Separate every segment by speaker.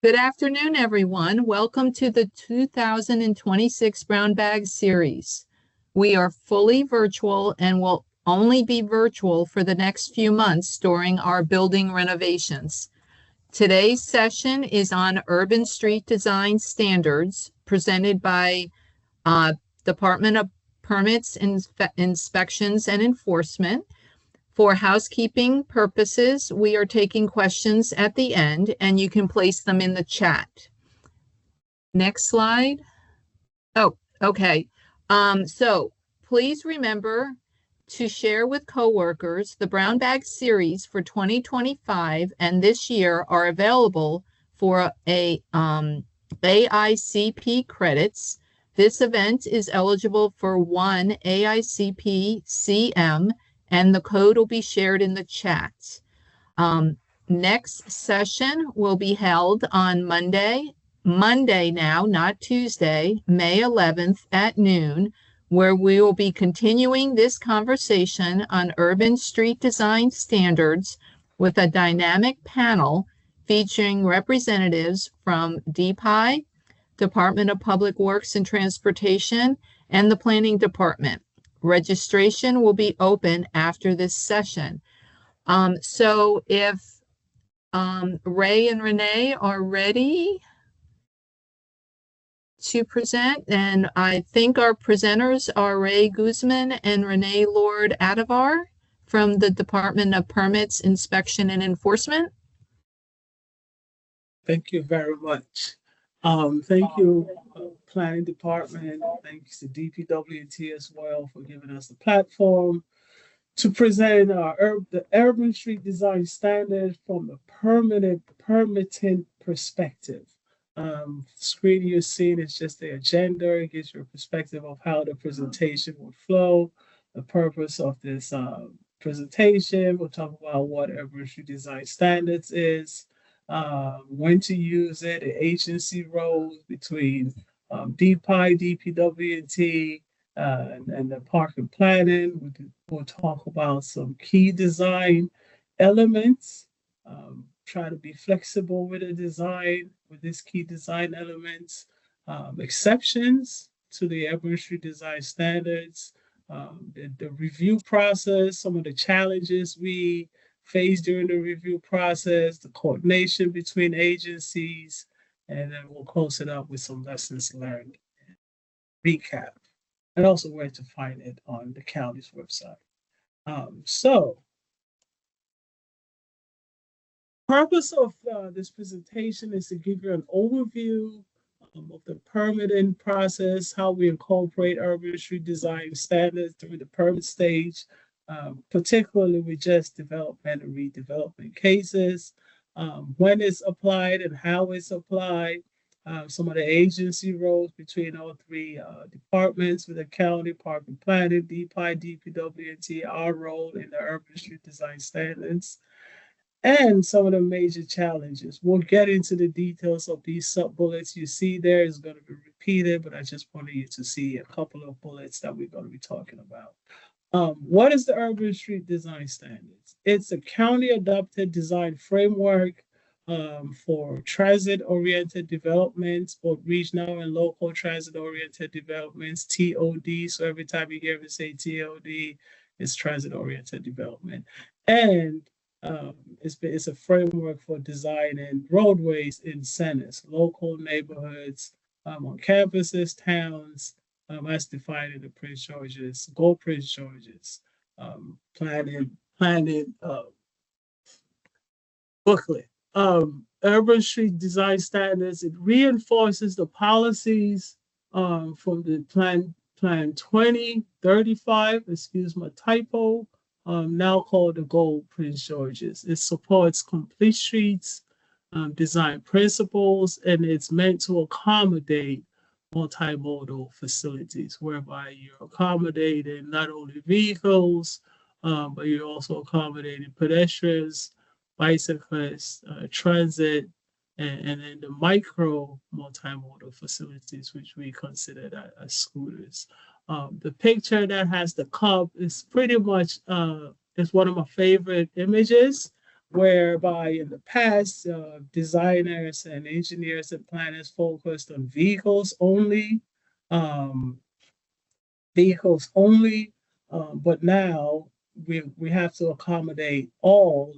Speaker 1: Good afternoon, everyone. Welcome to the 2026 Brown Bag Series. We are fully virtual and will only be virtual for the next few months during our building renovations. Today's session is on urban street design standards presented by Department of Permits, Inspections, and Enforcement. For housekeeping purposes, we are taking questions at the end, and you can place them in the chat. Next slide. Oh, okay. So please remember to share with coworkers. The Brown Bag Series for 2025 and this year are available for a AICP credits. This event is eligible for one AICP CM, and the code will be shared in the chat. Next session will be held on Monday now, not Tuesday, May 11th at noon, where we will be continuing this conversation on urban street design standards with a dynamic panel featuring representatives from DPI, Department of Public Works and Transportation, and the Planning Department. Registration will be open after this session. So if Ray and Renee are ready to present, and I think our presenters are Ray Guzman and Renee Lord Adavar from the Department of Permits, Inspection, and Enforcement.
Speaker 2: Thank you very much. Thank you, Planning Department. Thanks to DPWT as well for giving us the platform to present the urban street design standard from the permitting perspective. Screen you're seeing is just the agenda. It gives you a perspective of how the presentation will flow, the purpose of this presentation. We'll talk about what urban street design standards is, when to use it, the agency roles between DPI, DPWT, and the park and planning. We'll talk about some key design elements, try to be flexible with the design, with these key design elements, exceptions to the urban street design standards, the review process, some of the challenges we face during the review process, the coordination between agencies, and then we'll close it up with some lessons learned, recap, and also where to find it on the county's website. So, purpose of this presentation is to give you an overview of the permitting process, how we incorporate urban street design standards through the permit stage, particularly with just development and redevelopment cases, when it's applied and how it's applied, some of the agency roles between all three departments with the county, park and planning, DPI, DPWT, our role in the urban street design standards, and some of the major challenges. We'll get into the details of these sub-bullets you see there. Is going to be repeated, but I just wanted you to see a couple of bullets that we're going to be talking about. What is the urban street design standards? It's a county-adopted design framework for transit-oriented developments, both regional and local transit-oriented developments, TOD. So every time you hear me say TOD, it's transit-oriented development. And it's a framework for designing roadways in centers, local neighborhoods, on campuses, towns, as defined in the Prince George's, Go Prince George's planning booklet. Urban street design standards, it reinforces the policies from the Plan 2035, excuse my typo, now called the Go Prince George's. It supports complete streets, design principles, and it's meant to accommodate multimodal facilities, whereby you're accommodating not only vehicles, but you're also accommodating pedestrians, bicyclists, transit, and then the micro multimodal facilities, which we consider as scooters. The picture that has the cup is pretty much is one of my favorite images. whereby in the past, designers and engineers and planners focused on um, vehicles only, but now we have to accommodate all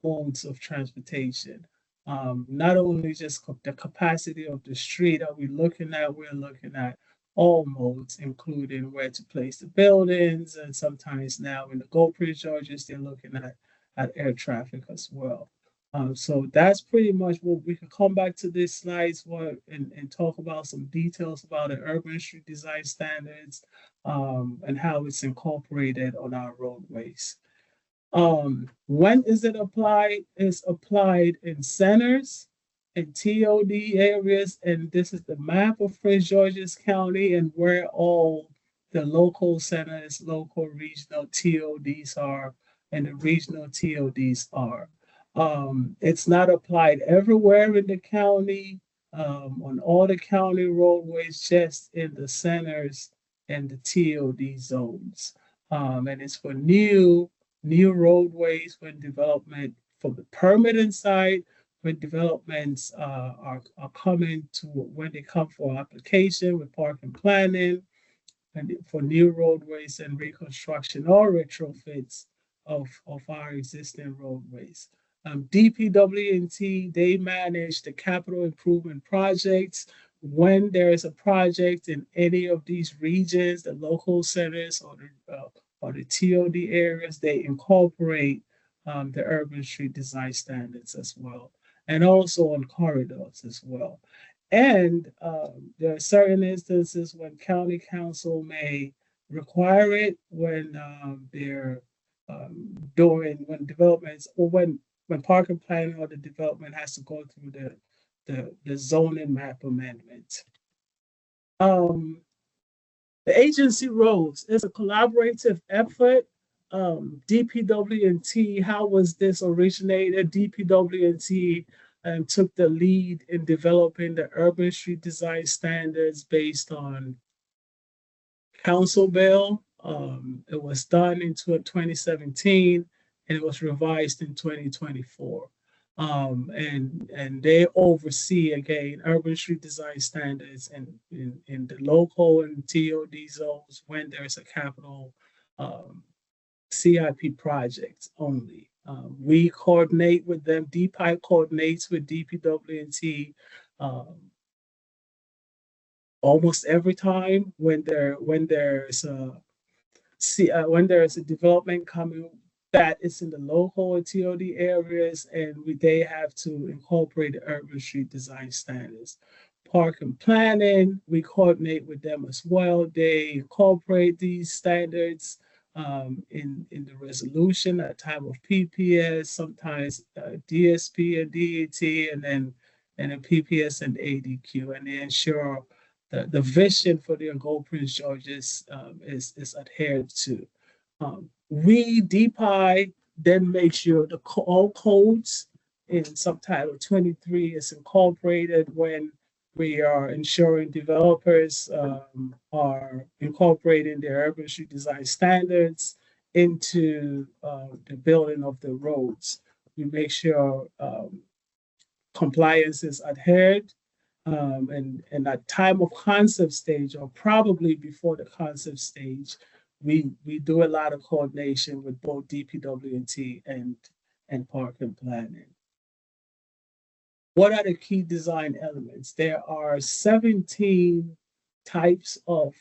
Speaker 2: modes of transportation. Not only just the capacity of the street are we looking at, we're looking at all modes, including where to place the buildings, and sometimes now in the Gold Prince Georges, they're looking at air traffic as well. So that's pretty much what we can come back to this slides and talk about some details about the urban street design standards, and how it's incorporated on our roadways. When is it applied? It's applied in centers and TOD areas, and this is the map of Prince George's County and where all the local centers, local regional TODs are, and the regional TODs are. It's not applied everywhere in the county, on all the county roadways, just in the centers and the TOD zones. And it's for new roadways when development from the permitting side, when developments are coming to when they come for application with parking planning, and for new roadways and reconstruction or retrofits of our existing roadways. DPW&T, they manage the capital improvement projects. When there is a project in any of these regions, the local centers or the TOD areas, they incorporate the urban street design standards as well, and also on corridors as well. And there are certain instances when county council may require it when they're when developments, or when parking planning or the development has to go through the zoning map amendment. The agency roles is a collaborative effort. DPW&T, how was this originated? DPW&T took the lead in developing the urban street design standards based on council bill. It was done in 2017 and it was revised in 2024. And they oversee, again, urban street design standards in the local and TOD zones when there's a capital CIP project only. We coordinate with them. DPI coordinates with DPW&T almost every time when there's a development coming that is in the local and TOD areas, and they have to incorporate the urban street design standards. Park and planning, we coordinate with them as well. They incorporate these standards in the resolution at time of PPS, sometimes DSP and DET, and then PPS and ADQ, and they ensure the vision for the Gold Prince Georges is adhered to. We, DPI, then make sure all codes in subtitle 23 is incorporated when we are ensuring developers are incorporating their urban street design standards into the building of the roads. We make sure compliance is adhered, and at time of concept stage, or probably before the concept stage, we do a lot of coordination with both DPW&T and park and planning. What are the key design elements? There are 17 types of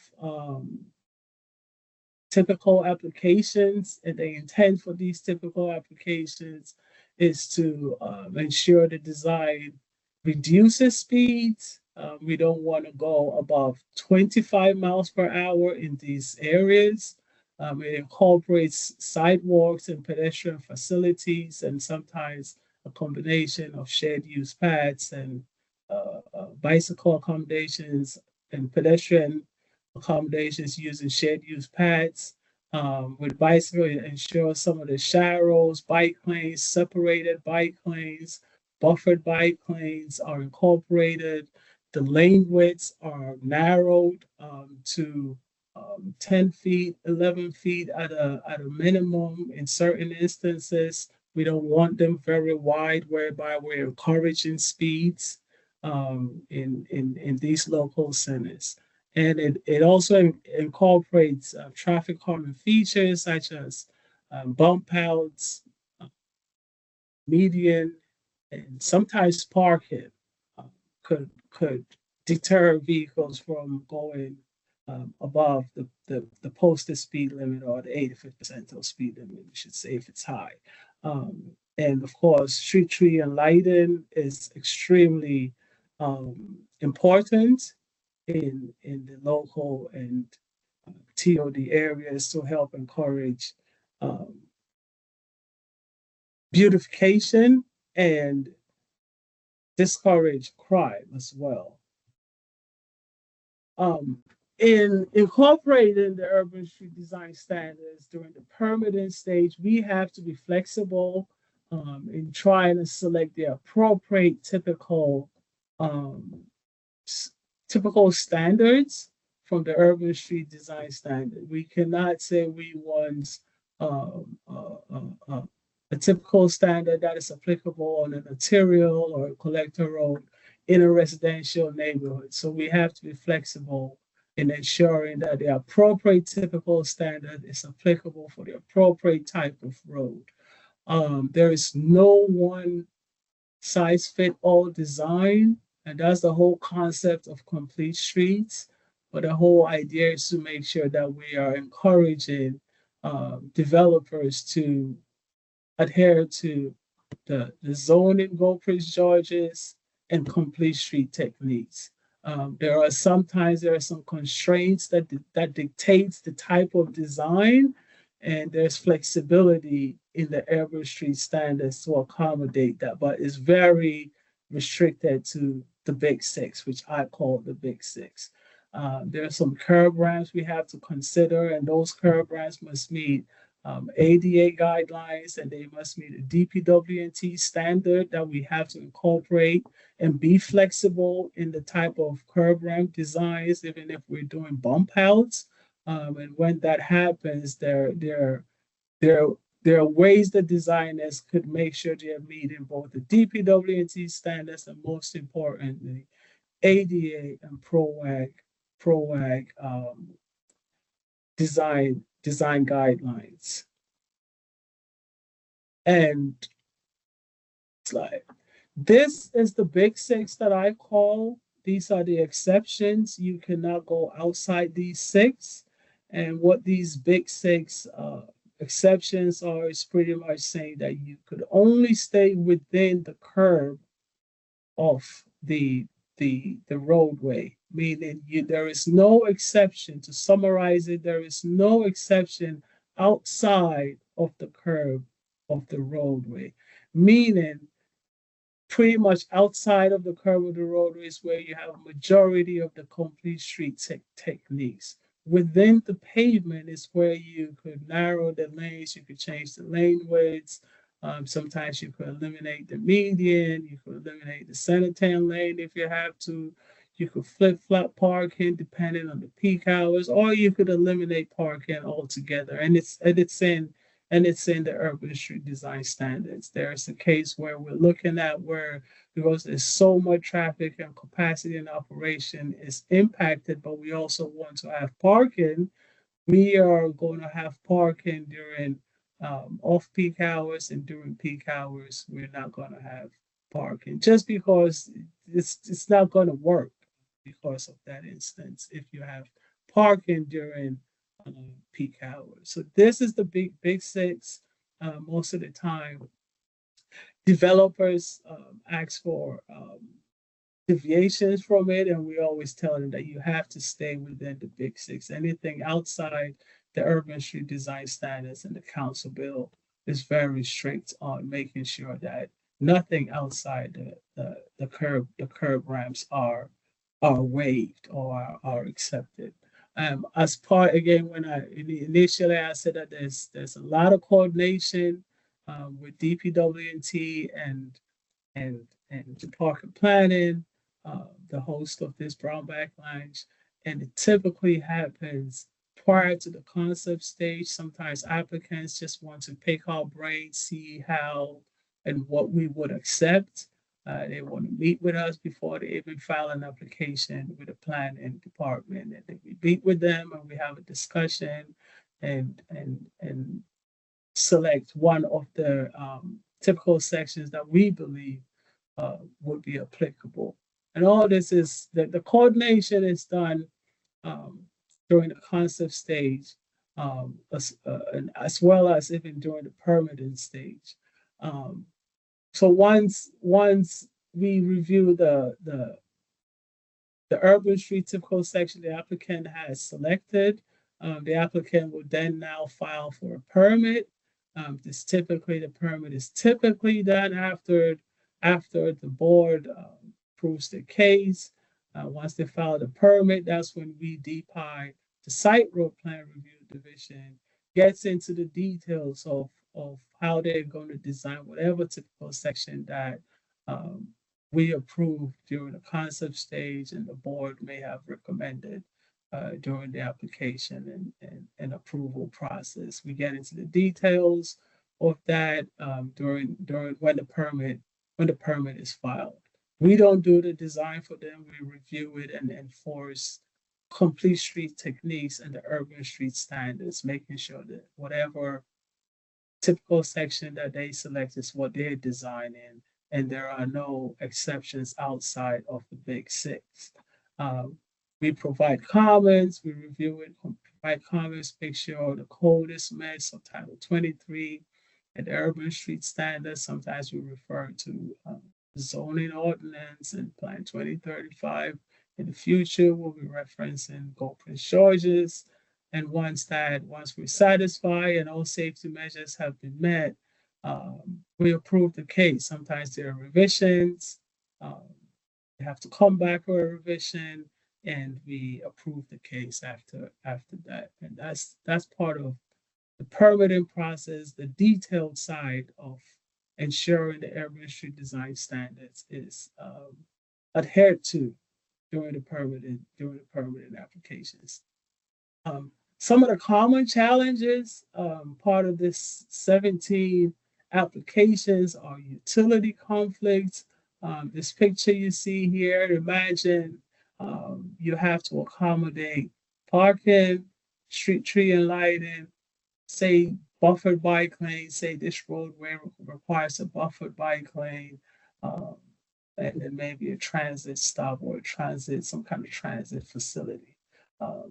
Speaker 2: typical applications, and the intent for these typical applications is to ensure the design reduces speeds. We don't want to go above 25 miles per hour in these areas. It incorporates sidewalks and pedestrian facilities, and sometimes a combination of shared use paths and bicycle accommodations and pedestrian accommodations using shared use paths. With bicycle, it ensures some of the sharrows, bike lanes, separated bike lanes, buffered bike lanes are incorporated. The lane widths are narrowed to 10 feet, 11 feet at a minimum in certain instances, We don't want them very wide, whereby we're encouraging speeds in these local centers. And it also incorporates traffic calming features such as bump outs, uh, median, and sometimes parking could deter vehicles from going above the posted speed limit, or the 85th percentile speed limit, we should say, if it's high. And of course, street tree and lighting is extremely important in the local and TOD areas to help encourage um, beautification and discourage crime as well. In incorporating the urban street design standards during the permitting stage, we have to be flexible in trying to select the appropriate um, typical standards from the urban street design standard. We cannot say we want um, uh, uh, uh, a typical standard that is applicable on an arterial or a collector road in a residential neighborhood. So we have to be flexible in ensuring that the appropriate typical standard is applicable for the appropriate type of road. There is no one size fit all design, and that's the whole concept of complete streets. But the whole idea is to make sure that we are encouraging developers to adhere to the zoning gold Prince George's and complete street techniques. There are some constraints that dictates the type of design, and there's flexibility in the urban street standards to accommodate that, but it's very restricted to the big six, which I call the big six. There are some curb ramps we have to consider, and those curb ramps must meet ADA guidelines, and they must meet a DPWNT standard that we have to incorporate and be flexible in the type of curb ramp designs, even if we're doing bump outs. And when that happens, there are ways that designers could make sure they're meeting both the DPWNT standards and, most importantly, ADA and PROAG design guidelines. And it's like, this is the big six that I call. These are the exceptions. You cannot go outside these six. And what these big six exceptions are is pretty much saying that you could only stay within the curb of the roadway, meaning there is no exception. To summarize it, there is no exception outside of the curb of the roadway, meaning pretty much outside of the curve of the roadway is where you have a majority of the complete street techniques. Within the pavement is where you could narrow the lanes, you could change the lane widths. Sometimes you could eliminate the median, you could eliminate the center turn lane if you have to. You could flip-flop parking depending on the peak hours, or you could eliminate parking altogether. And it's in the urban street design standards. There's a case where we're looking at where, because there's so much traffic and capacity in operation is impacted, but we also want to have parking. We are going to have parking during off-peak hours, and during peak hours, we're not going to have parking, just because it's not going to work because of that instance if you have parking during peak hours. So this is the big six. Most of the time, developers ask for deviations from it, and we always tell them that you have to stay within the big six. Anything outside the urban street design standards and the council bill is very strict on making sure that nothing outside the curb ramps are waived or are accepted. As part, again, when initially I said that there's a lot of coordination with DPWNT and the park and planning, the host of this brown bag lounge, and it typically happens prior to the concept stage. Sometimes applicants just want to pick our brain, see how and what we would accept. They want to meet with us before they even file an application with the planning department. And then we meet with them and we have a discussion and select one of the typical sections that we believe would be applicable. And all this is that the coordination is done during the concept stage, as well as even during the permitting stage. So once we review the urban street typical section the applicant has selected, the applicant will then now file for a permit. The permit is typically done after the board approves the case. Once they file the permit, that's when we DPI, the site road plan review division, gets into the details of how they're going to design whatever typical section that we approve during the concept stage and the board may have recommended during the application and approval process. We get into the details of that during when the permit is filed. We don't do the design for them. We review it and enforce complete street techniques and the urban street standards, making sure that whatever typical section that they select is what they're designing, and there are no exceptions outside of the big six. We provide comments, we review it, provide comments, make sure the code is met, so Title 23 and the urban street standards. Sometimes we refer to zoning ordinance and Plan 2035. In the future, we'll be referencing Gold Prince George's. And once we're satisfied and all safety measures have been met, we approve the case. Sometimes there are revisions. You have to come back for a revision, and we approve the case after that. And that's part of the permitting process. The detailed side of ensuring the urban street design standards is adhered to during the permitting applications. Some of the common challenges, part of this 17 applications are utility conflicts. This picture you see here, imagine you have to accommodate parking, street tree and lighting, say buffered bike lane, say this roadway requires a buffered bike lane, and then maybe a transit stop or some kind of transit facility.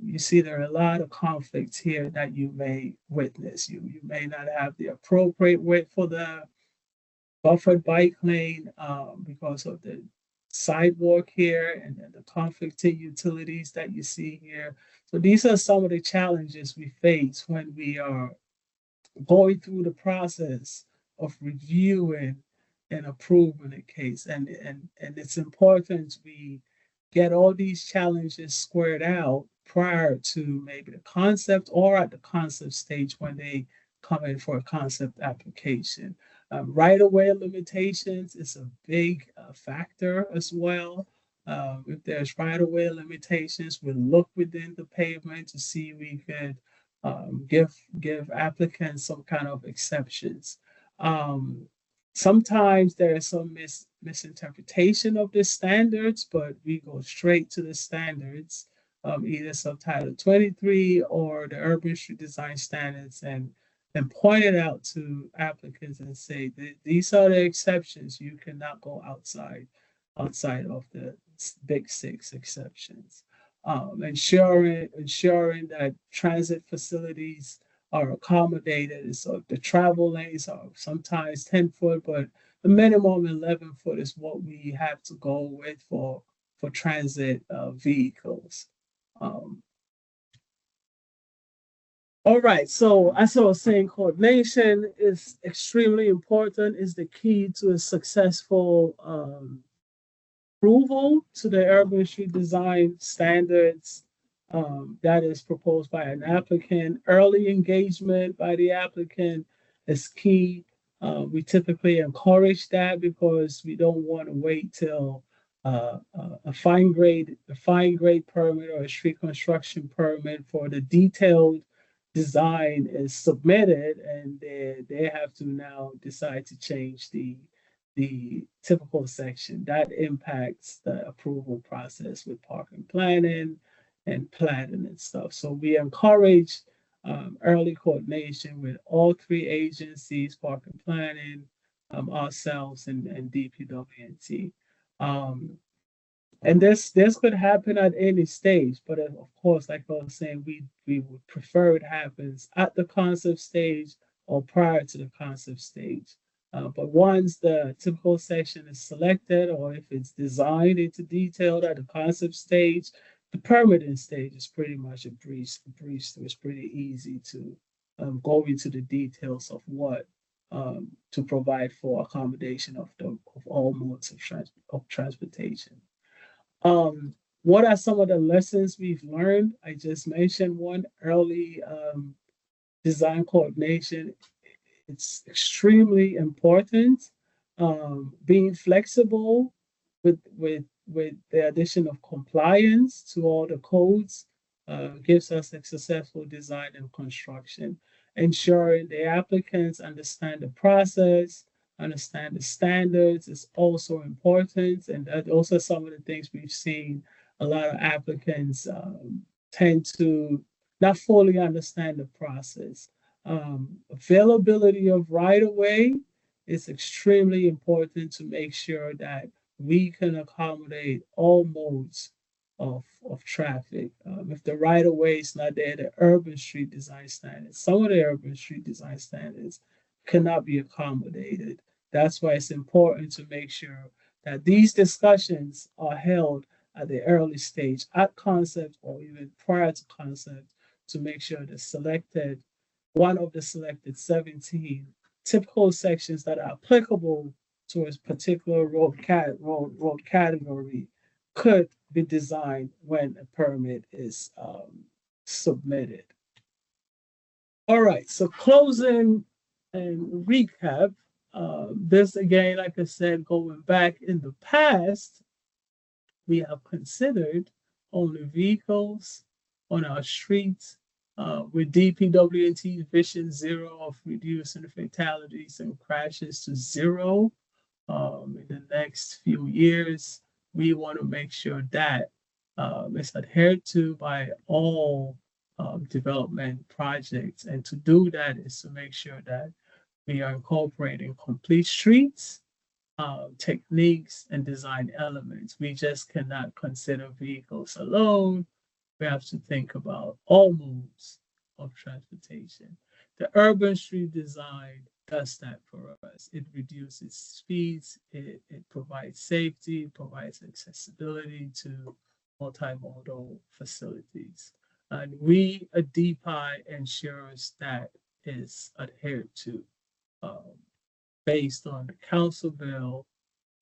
Speaker 2: You see there are a lot of conflicts here that you may witness. You may not have the appropriate width for the buffered bike lane because of the sidewalk here and then the conflicting utilities that you see here. So these are some of the challenges we face when we are going through the process of reviewing and approving a case. And it's important we get all these challenges squared out prior to maybe the concept or at the concept stage when they come in for a concept application. Right-of-way limitations is a big factor as well. If there's right-of-way limitations, we'll look within the pavement to see if we could give applicants some kind of exceptions. Sometimes there is some misinterpretation of the standards, but we go straight to the standards, either subtitle 23 or the urban street design standards, and point it out to applicants and say these are the exceptions. You cannot go outside of the big six exceptions. Ensuring that transit facilities are accommodated. So the travel lanes are sometimes 10 foot, but the minimum 11 foot is what we have to go with for transit vehicles. All right, so as I was saying, coordination is extremely important, is the key to a successful approval to the urban street design standards that is proposed by an applicant. Early engagement by the applicant is key. We typically encourage that because we don't want to wait till a fine grade permit or a street construction permit for the detailed design is submitted, and they have to now decide to change the typical section. That impacts the approval process with parking planning and planning and stuff. So we encourage early coordination with all three agencies, parking planning, ourselves, and DPWNT. And this could happen at any stage, but of course, like I was saying, we would prefer it happens at the concept stage or prior to the concept stage. But once the typical section is selected, or if it's designed into detail at the concept stage, the permitting stage is pretty much a breeze. It's pretty easy to go into the details of what to provide for accommodation of all modes of transportation. What are some of the lessons we've learned? I just mentioned one: early design coordination. It's extremely important. Being flexible with the addition of compliance to all the codes gives us a successful design and construction. Ensuring the applicants understand the process, understand the standards is also important. And that also some of the things we've seen. A lot of applicants tend to not fully understand the process. Availability of right-of-way is extremely important to make sure that we can accommodate all modes of traffic. If the right-of-way is not there, the urban street design standards, some of the urban street design standards cannot be accommodated. That's why it's important to make sure that these discussions are held at the early stage, at concept or even prior to concept, to make sure one of the selected 17 typical sections that are applicable to a particular road category could be designed when a permit is submitted. All right, so closing and recap. This again, like I said, going back in the past, we have considered only vehicles on our streets with DPWNT's Vision Zero of reducing fatalities and crashes to zero in the next few years. We want to make sure that it's adhered to by all development projects. And to do that is to make sure that we are incorporating complete streets, techniques, and design elements. We just cannot consider vehicles alone. We have to think about all modes of transportation. The urban street design does that for us. It reduces speeds, it provides safety, it provides accessibility to multimodal facilities. And we, a DPI, ensures that is adhered to based on the council bill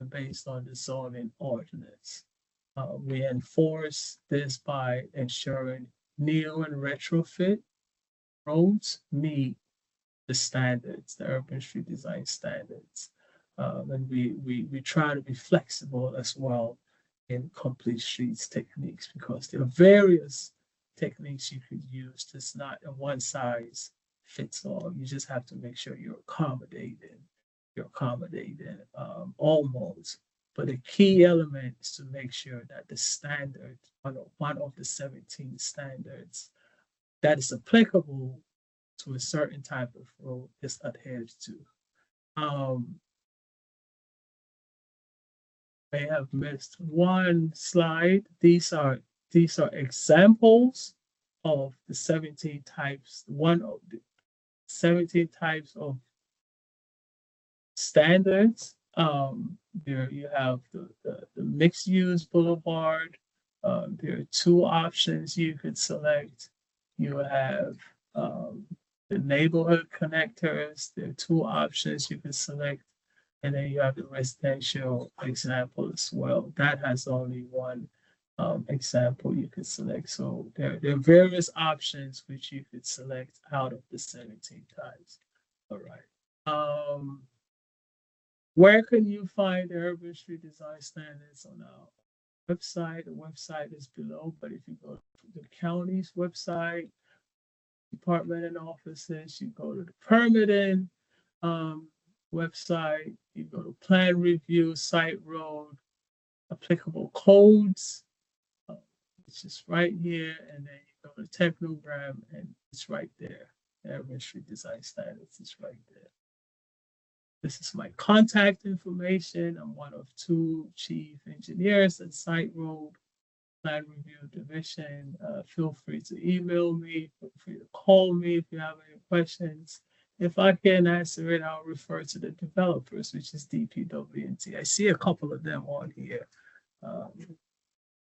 Speaker 2: and based on the zoning ordinance. We enforce this by ensuring new and retrofit roads meet the standards, the urban street design standards. And we try to be flexible as well in complete streets techniques, because there are various techniques you could use. It's not a one size fits all. You just have to make sure you're accommodating all modes. But the key element is to make sure that the standard, one of the 17 standards that is applicable to a certain type of road, is adhered to. May have missed one slide. These are examples of the 17 types, one of the 17 types of standards. There you have the mixed use boulevard. There are two options you could select. You have the neighborhood connectors. There are two options you can select. And then you have the residential example as well. That has only one example you could select. So there are various options which you could select out of the 17 types. All right. Where can you find the urban street design standards on our website? The website is below, but if you go to the county's website, department and offices, you go to the permitting website, you go to plan review, site road, applicable codes, it's just right here, and then you go to Technogram, and it's right there. Urban Street Design Standards is right there. This is my contact information. I'm one of 2 chief engineers at Site Road Plan Review Division. Feel free to email me, feel free to call me if you have any questions. If I can't answer it, I'll refer to the developers, which is DPW&T. I see a couple of them on here.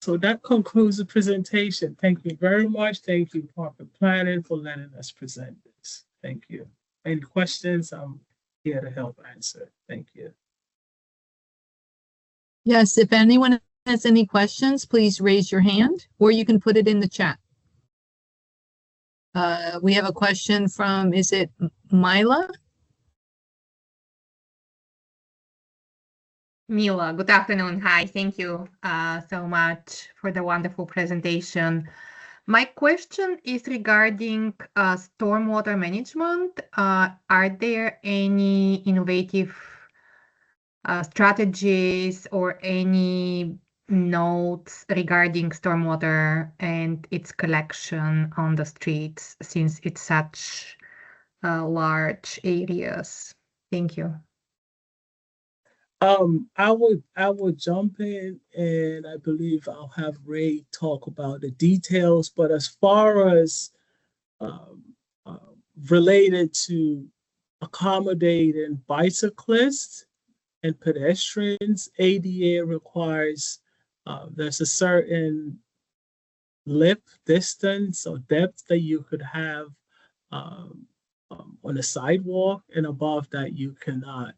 Speaker 2: So that concludes the presentation. Thank you very much. Thank you, Parker Planning, for letting us present this. Thank you. Any questions? I'm here to help answer. Thank you.
Speaker 1: Yes, if anyone has any questions, please raise your hand, or you can put it in the chat. We have a question from, is it Mila?
Speaker 3: Mila, good afternoon. Hi, thank you so much for the wonderful presentation. My question is regarding stormwater management. Are there any innovative strategies or any notes regarding stormwater and its collection on the streets, since it's such large areas? Thank you.
Speaker 2: I would jump in, and I believe I'll have Ray talk about the details. But as far as related to accommodating bicyclists and pedestrians, ADA requires there's a certain lip distance or depth that you could have on a sidewalk, and above that you cannot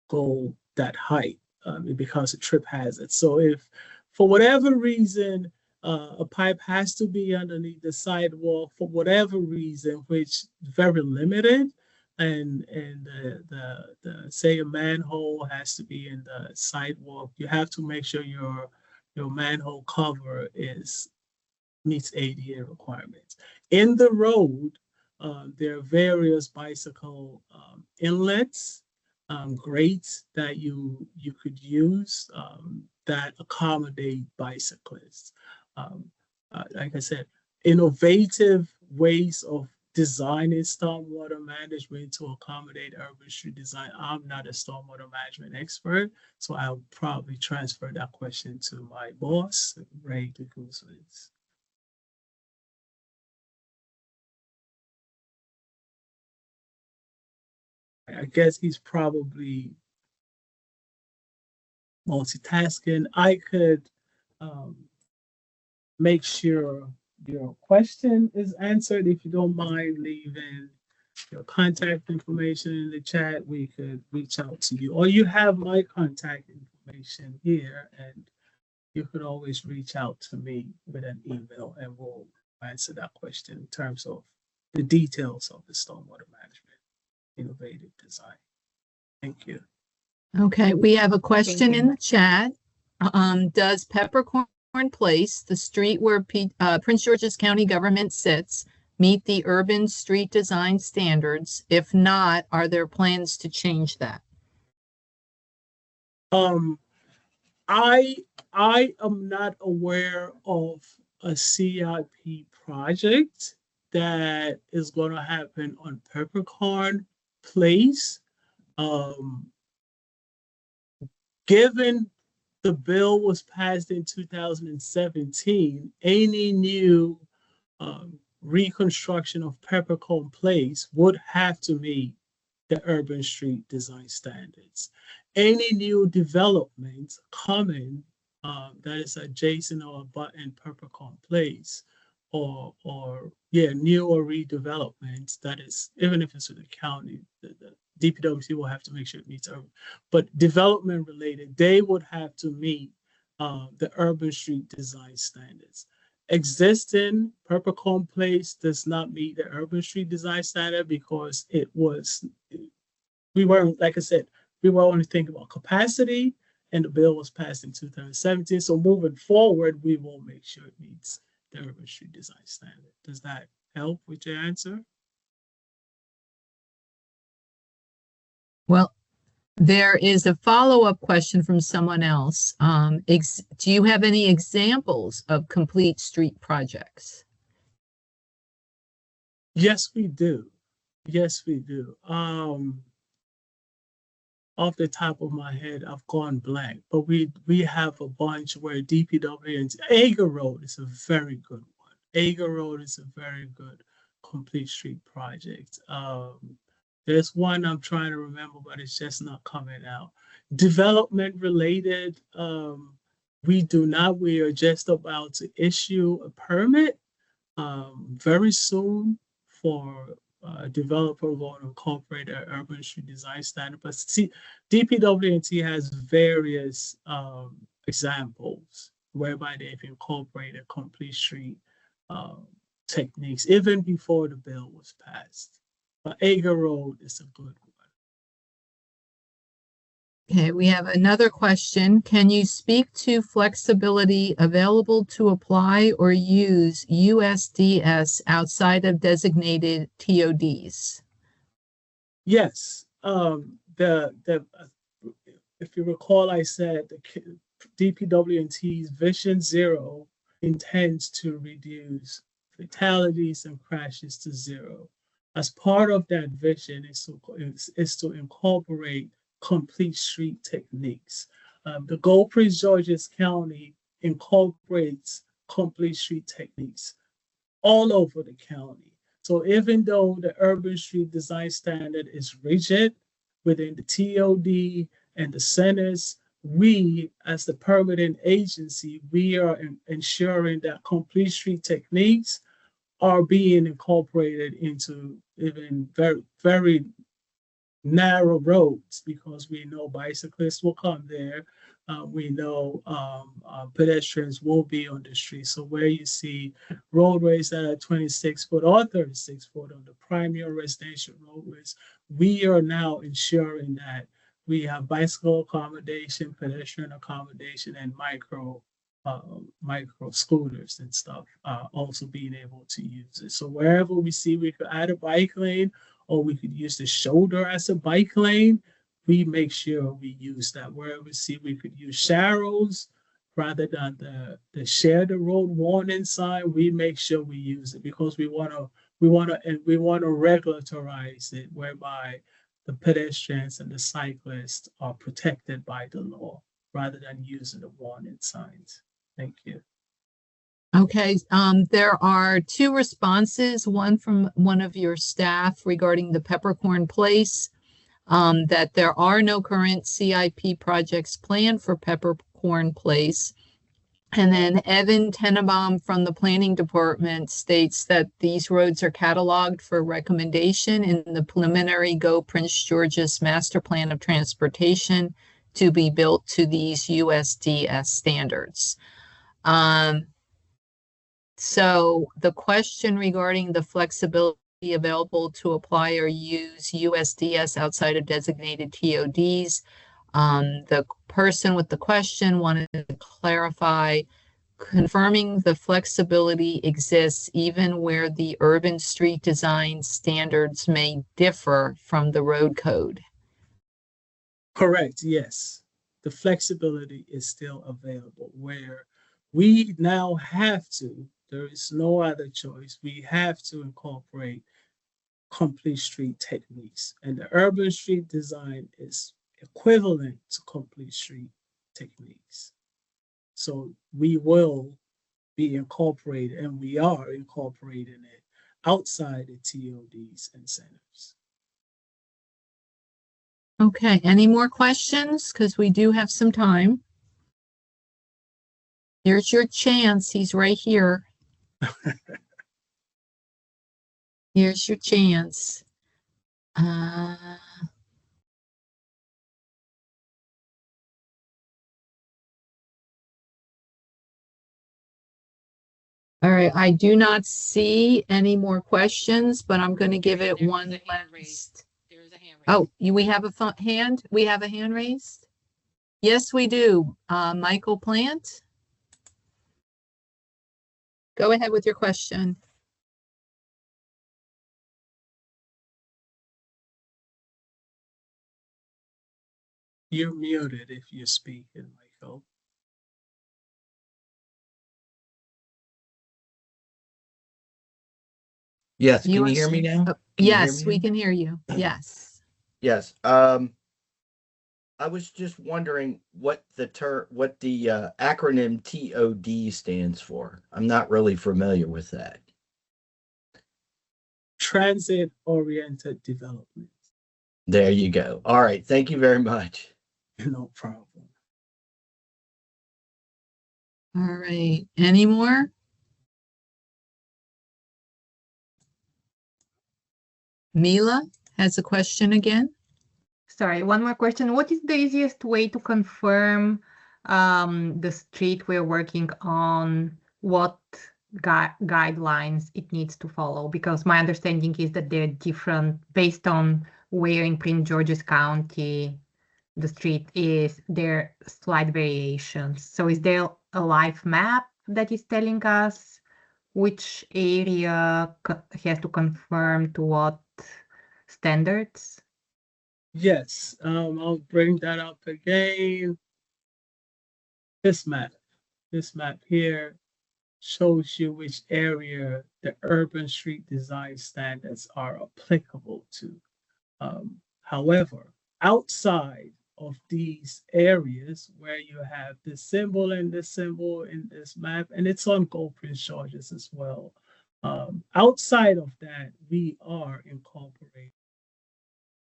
Speaker 2: go that height. It becomes a trip hazard. So if for whatever reason a pipe has to be underneath the sidewalk for whatever reason, which is very limited, and the say a manhole has to be in the sidewalk, you have to make sure your manhole cover meets ADA requirements. In the road, there are various bicycle inlets, grates that you could use that accommodate bicyclists. Like I said, innovative ways of designing stormwater management to accommodate urban street design. I'm not a stormwater management expert, so I'll probably transfer that question to my boss, Ray DeGuzewitz. I guess he's probably multitasking. I could make sure your question is answered. If you don't mind leaving your contact information in the chat, we could reach out to you. Or you have my contact information here, and you could always reach out to me with an email, and we'll answer that question in terms of the details of the stormwater management innovative design. Thank you.
Speaker 1: Okay, we have a question in the chat. Does Peppercorn Place, the street where Prince George's County government sits, meet the urban street design standards? If not, are there plans to change that?
Speaker 2: I am not aware of a CIP project that is going to happen on Peppercorn Place. Given the bill was passed in 2017, any new reconstruction of Peppercorn Place would have to meet the urban street design standards. Any new developments coming that is adjacent or abutting Peppercorn Place, or new or redevelopments, that is, even if it's in the county, the DPWC will have to make sure it meets urban, but development related, they would have to meet the urban street design standards. Existing Peppercorn Place does not meet the urban street design standard because we weren't, like I said, we were only thinking about capacity, and the bill was passed in 2017. So moving forward, we will make sure it meets the urban street design standard. Does that help with your answer?
Speaker 1: Well, there is a follow-up question from someone else. Do you have any examples of complete street projects?
Speaker 2: Yes, we do. Yes, we do. Off the top of my head, I've gone blank, but we have a bunch where DPW and Ager Road is a very good one. Ager Road is a very good complete street project. There's one I'm trying to remember, but it's just not coming out. Development related, we are just about to issue a permit very soon for a developer going to incorporate an urban street design standard. But see, DPW&T has various examples whereby they've incorporated complete street techniques even before the bill was passed. But Ager Road is a good one.
Speaker 1: Okay, we have another question. Can you speak to flexibility available to apply or use USDS outside of designated TODs?
Speaker 2: Yes. If you recall, I said the DPW&T's Vision Zero intends to reduce fatalities and crashes to zero. As part of that vision is to incorporate complete street techniques. The goal, Prince George's County incorporates complete street techniques all over the county. So even though the urban street design standard is rigid within the TOD and the centers, we as the permitting agency, we are ensuring that complete street techniques are being incorporated into even very, very narrow roads, because we know bicyclists will come there. We know pedestrians will be on the street. So where you see roadways that are 26 foot or 36 foot on the primary residential roadways, we are now ensuring that we have bicycle accommodation, pedestrian accommodation, and micro scooters and stuff also being able to use it. So wherever we see we could add a bike lane, or we could use the shoulder as a bike lane, we make sure we use that. Wherever we see we could use sharrows rather than the share the road warning sign, we make sure we use it, because we want to regularize it, whereby the pedestrians and the cyclists are protected by the law rather than using the warning signs. Thank you.
Speaker 1: Okay, there are two responses, one from one of your staff regarding the Peppercorn Place, that there are no current CIP projects planned for Peppercorn Place. And then Evan Tenenbaum from the Planning Department states that these roads are cataloged for recommendation in the preliminary Go Prince George's Master Plan of Transportation to be built to these USDS standards. So the question regarding the flexibility available to apply or use USDS outside of designated TODs, the person with the question wanted to clarify, confirming the flexibility exists even where the urban street design standards may differ from the road code.
Speaker 2: Correct, yes. The flexibility is still available, where we now have to, there is no other choice, we have to incorporate complete street techniques. And the urban street design is equivalent to complete street techniques. So we will be incorporated, and we are incorporating it outside the TODs and centers.
Speaker 1: Okay, any more questions? Because we do have some time. Here's your chance. He's right here. Here's your chance. All right, I do not see any more questions, but I'm going to give it one last. Oh, we have a hand? We have a hand raised? Yes, we do. Michael Plant? Go ahead with your question.
Speaker 2: You're muted if you're speaking, Michael.
Speaker 4: Yes, can you hear me now? Can you hear
Speaker 1: Yes,
Speaker 4: me
Speaker 1: we
Speaker 4: now?
Speaker 1: can hear you. Yes.
Speaker 4: Yes. I was just wondering what the acronym TOD stands for. I'm not really familiar with that.
Speaker 2: Transit-oriented development.
Speaker 4: There you go. All right. Thank you very much.
Speaker 2: No problem.
Speaker 1: All right. Any more? Mila has a question again.
Speaker 3: Sorry, one more question. What is the easiest way to confirm the street we're working on, what guidelines it needs to follow? Because my understanding is that they're different based on where in Prince George's County the street is, there are slight variations. So is there a live map that is telling us which area has to conform to what standards?
Speaker 2: Yes, I'll bring that up again. This map here shows you which area the urban street design standards are applicable to. However, outside of these areas where you have this symbol and this symbol in this map, and it's on Gold Prince George's as well. Outside of that, we are incorporating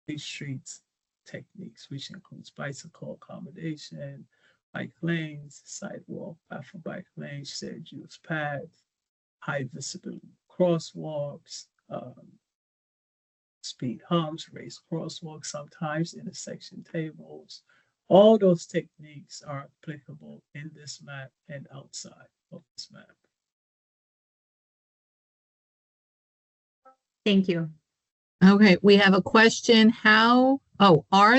Speaker 2: these streets techniques, which includes bicycle accommodation, bike lanes, sidewalk, path for bike lanes, shared use paths, high visibility crosswalks, speed humps, raised crosswalks, sometimes intersection tables. All those techniques are applicable in this map and outside of this map.
Speaker 3: Thank you.
Speaker 1: Okay, we have a question. Are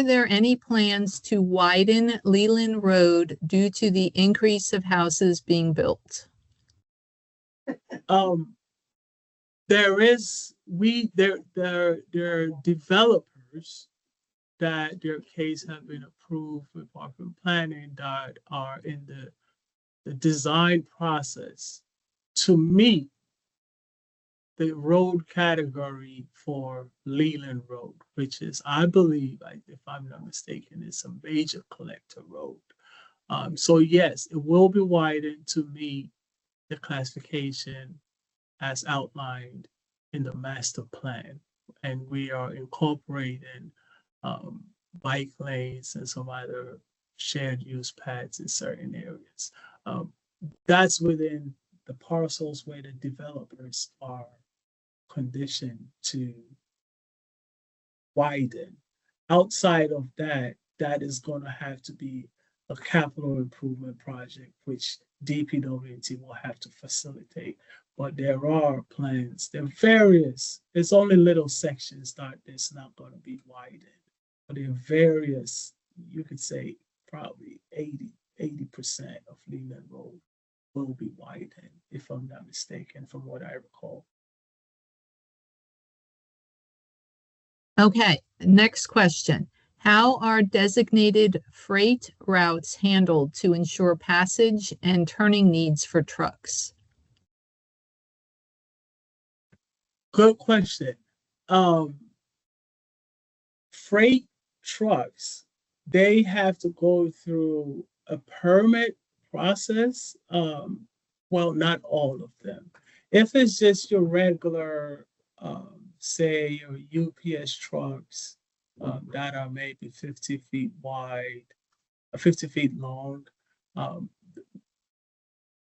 Speaker 1: there any plans to widen Leland Road due to the increase of houses being built?
Speaker 2: There are developers that their case have been approved with Department of Planning that are in the design process to meet the road category for Leland Road, which is, I believe, if I'm not mistaken, is a major collector road. So yes, it will be widened to meet the classification as outlined in the master plan. And we are incorporating bike lanes and some other shared use paths in certain areas. That's within the parcels where the developers are conditioned to widen. Outside of that, that is going to have to be a capital improvement project, which DPWT will have to facilitate. But there are plans, there are various, it's only little sections that it's not going to be widened. But there are various, you could say probably 80% of Leland Road will be widened, if I'm not mistaken, from what I recall.
Speaker 1: Okay, next question. How are designated freight routes handled to ensure passage and turning needs for trucks?
Speaker 2: Good question. Freight trucks, they have to go through a permit process. Well, not all of them. If it's just your regular, say your UPS trucks that are maybe 50 feet wide, 50 feet long,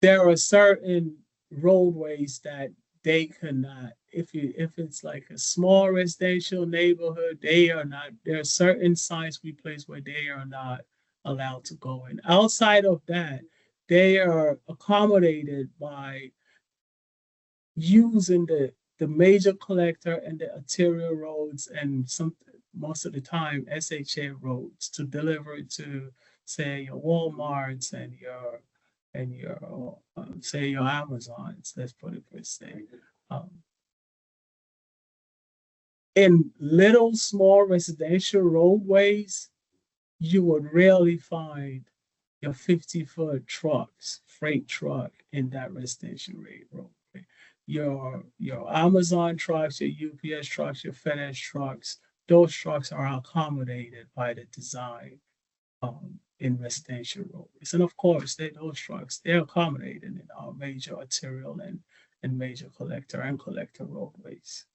Speaker 2: there are certain roadways that they cannot, if it's like a small residential neighborhood, they are not, there are certain signs we place where they are not allowed to go in. Outside of that, they are accommodated by using the major collector and the arterial roads and most of the time SHA roads to deliver to, say, your Walmarts and your say your Amazons. Let's put it per se. In little small residential roadways, you would rarely find your 50-foot trucks, freight truck in that residential roadway. Your Amazon trucks, your UPS trucks, your FedEx trucks, those trucks are accommodated by the design in residential roadways. And of course, those trucks, they're accommodated in our major arterial and major collector roadways.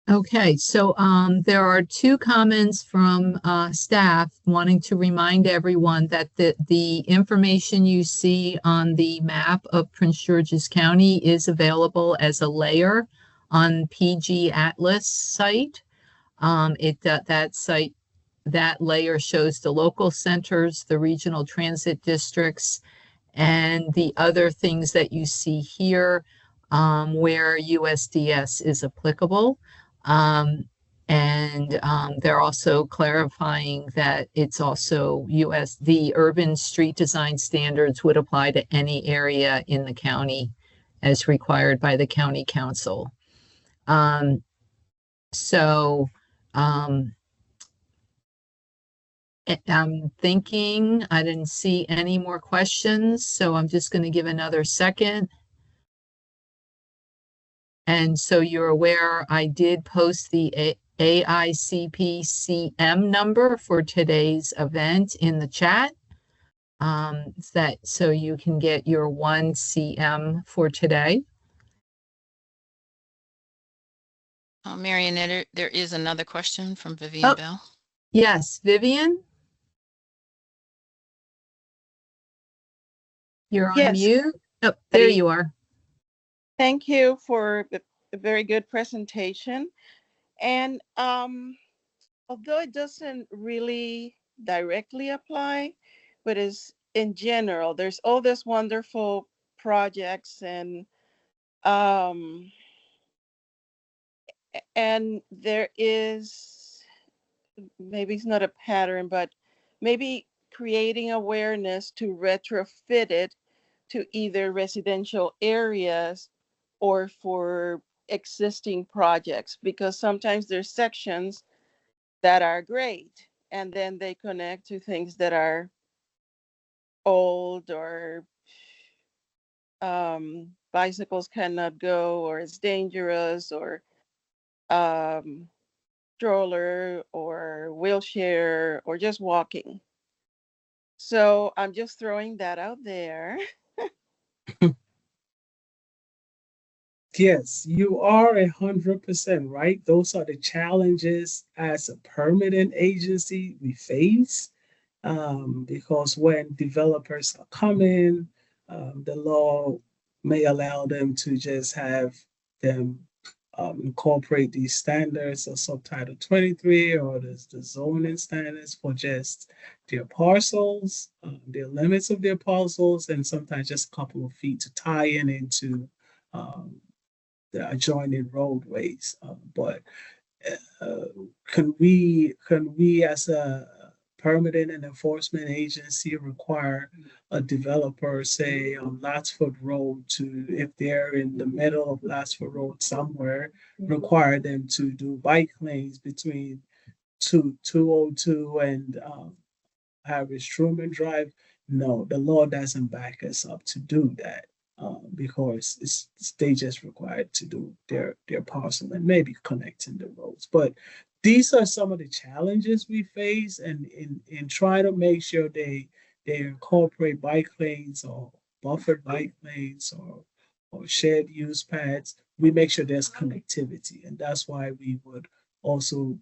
Speaker 1: Okay, so there are two comments from staff wanting to remind everyone that the information you see on the map of Prince George's County is available as a layer on PG Atlas site. That layer shows the local centers, the regional transit districts, and the other things that you see here where USDS is applicable. They're also clarifying that it's also the urban street design standards would apply to any area in the county as required by the county council. I'm thinking, I didn't see any more questions, so I'm just going to give another second. And so you're aware, I did post the AICPCM number for today's event in the chat. So you can get your 1 CM for today.
Speaker 5: Marianette, there is another question from Vivian Bell.
Speaker 1: Yes, Vivian? You're on mute. Oh, there you are.
Speaker 6: Thank you for a very good presentation. And although it doesn't really directly apply, but is in general, there's all these wonderful projects and there is, maybe it's not a pattern, but maybe creating awareness to retrofit it to either residential areas or for existing projects, because sometimes there's sections that are great and then they connect to things that are old or bicycles cannot go, or it's dangerous, or stroller or wheelchair or just walking. So I'm just throwing that out there.
Speaker 2: Yes, you are 100% right. Those are the challenges as a permitting agency we face, because when developers are coming, the law may allow them to just have them incorporate these standards of Subtitle 23 or the zoning standards for just their parcels, their limits of their parcels, and sometimes just a couple of feet to tie into the adjoining roadways. But can we as a permitting and enforcement agency require a developer, say on Latsford Road, to, if they're in the middle of Latsford Road somewhere, require them to do bike lanes between 202 and Harris Truman Drive? No, the law doesn't back us up to do that. Because they just required to do their parcel and maybe connecting the roads. But these are some of the challenges we face, and in trying to make sure they incorporate bike lanes or buffered bike lanes or shared use pads, we make sure there's connectivity. And that's why we would also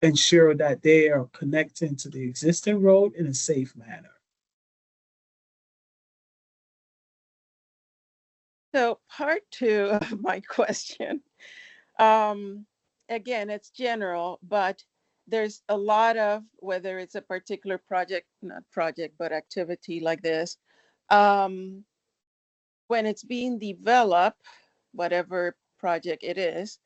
Speaker 2: ensure that they are connecting to the existing road in a safe manner.
Speaker 6: So part two of my question, again, it's general, but there's a lot of, whether it's a particular project, not project, but activity like this, when it's being developed, whatever project it is,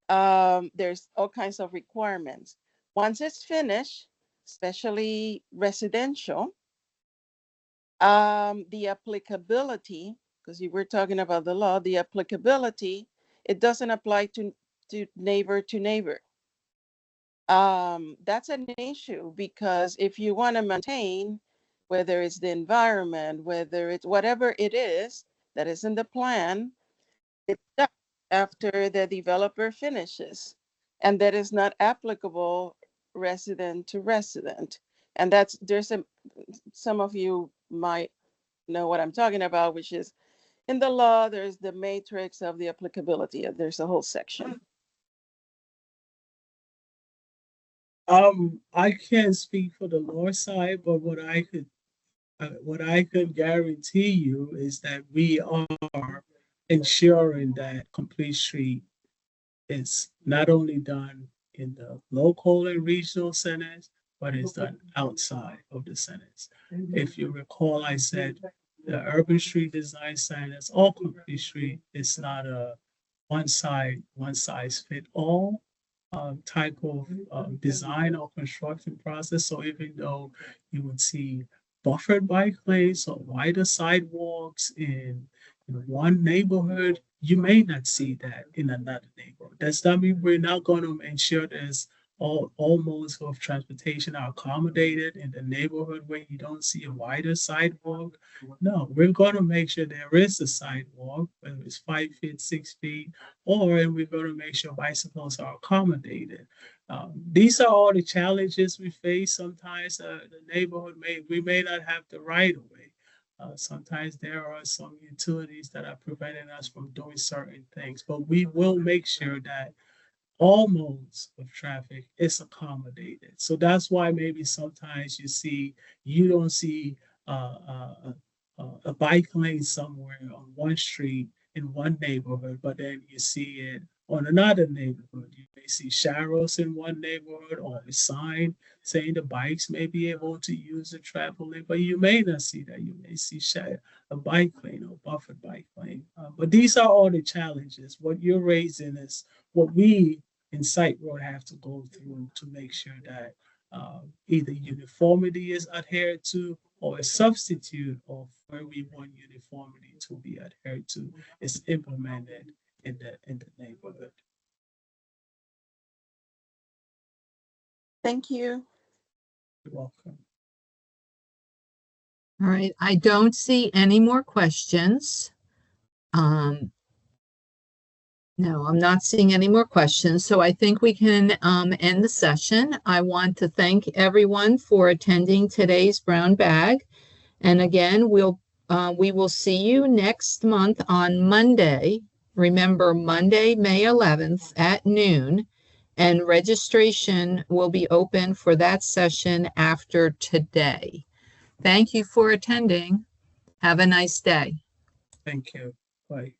Speaker 6: there's all kinds of requirements. Once it's finished, especially residential, the applicability, because you were talking about the law, the applicability, it doesn't apply to neighbor to neighbor. That's an issue, because if you want to maintain, whether it's the environment, whether it's whatever it is that is in the plan, it's done after the developer finishes, and that is not applicable resident to resident. And that's, some of you might know what I'm talking about, which is in the law, there's the matrix of the applicability. There's a whole section.
Speaker 2: I can't speak for the law side, but what I could guarantee you is that we are ensuring that Complete Street is not only done in the local and regional centers, but it's done outside of the centers. If you recall, I said the urban street design standards, all Complete Street is not a one size fit all type of design or construction process. So even though you would see buffered bike lanes or wider sidewalks in one neighborhood, you may not see that in another neighborhood. Does that mean we're not going to ensure there's all modes of transportation are accommodated in the neighborhood where you don't see a wider sidewalk? No, we're going to make sure there is a sidewalk, whether it's 5 feet, 6 feet, or we're going to make sure bicycles are accommodated. These are all the challenges we face. Sometimes the neighborhood we may not have the right of way. Sometimes there are some utilities that are preventing us from doing certain things, but we will make sure that all modes of traffic is accommodated. So that's why maybe sometimes you don't see a bike lane somewhere on one street in one neighborhood, but then you see it on another neighborhood. You may see sharrows in one neighborhood or a sign saying the bikes may be able to use the travel lane, but you may not see that. You may see a bike lane or buffered bike lane. But these are all the challenges. What you're raising is what we in Site Road have to go through to make sure that either uniformity is adhered to, or a substitute of where we want uniformity to be adhered to is implemented in the neighborhood.
Speaker 6: Thank you.
Speaker 2: You're welcome.
Speaker 1: All right, I don't see any more questions. No, I'm not seeing any more questions, so I think we can end the session. I want to thank everyone for attending today's Brown Bag. And again, we will see you next month on Monday. Remember, Monday, May 11th at noon, and registration will be open for that session after today. Thank you for attending. Have a nice day.
Speaker 2: Thank you. Bye.